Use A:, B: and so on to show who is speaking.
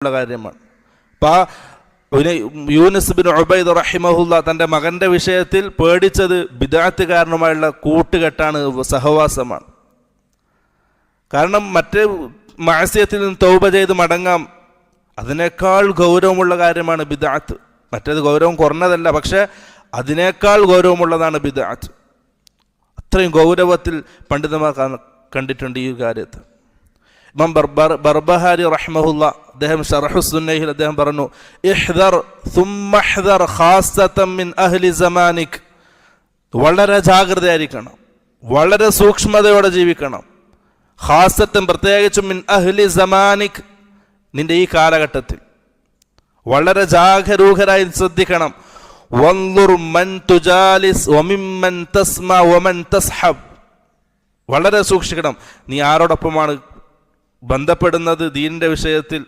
A: ഉള്ള കാര്യമാണ്. യൂനുസ് ബിൻ ഉബൈദ് റഹിമഹുല്ല തൻ്റെ മകൻ്റെ വിഷയത്തിൽ പേടിച്ചത് ബിദ്അത്ത് കാരണമായുള്ള കൂട്ടുകെട്ടാണ്, സഹവാസമാണ്. കാരണം മറ്റേ മഅസിയത്തിൽ നിന്ന് തൗബ ചെയ്ത് മടങ്ങാം, അതിനേക്കാൾ ഗൗരവമുള്ള കാര്യമാണ് ബിദ്അത്ത്. മറ്റേത് ഗൗരവം കുറഞ്ഞതല്ല, പക്ഷെ അതിനേക്കാൾ ഗൗരവമുള്ളതാണ് ബിദ്അത്ത്. അത്രയും ഗൗരവത്തിൽ പണ്ഡിതന്മാർ കണ്ടിട്ടുണ്ട് ഈ കാര്യത്തെ. ഇമാം ബർബഹാരി റഹ്മഹുല്ല അദ്ദേഹം ശർഹു സുന്നഹിൽ അദ്ദേഹം പറഞ്ഞു, ഇഹ്ദർ സുമ്മ ഇഹ്ദർ ഖാസതൻ മിൻ അഹ്ലി സമാനിക്. വളരെ ജാഗ്രതയായിരിക്കണം, വളരെ സൂക്ഷ്മതയോടെ ജീവിക്കണം. ഖാസത്തൻ പ്രത്യേകിച്ചും മിൻ അഹ്ലി സമാനിക്, നിന്റെ ഈ കാലഘട്ടത്തിൽ വളരെ ജാഗരൂകരായി ശ്രദ്ധിക്കണം. വൻദുർ മൻ തുജാലിസ് വമിമ്മൻ തസ്മ വമൻ തസ്ഹബ്. വളരെ സൂക്ഷിക്കണം, നീ ആരോടൊപ്പമാണ് ബന്ധപ്പെടുന്നത് ദീനിന്റെ വിഷയത്തിൽ,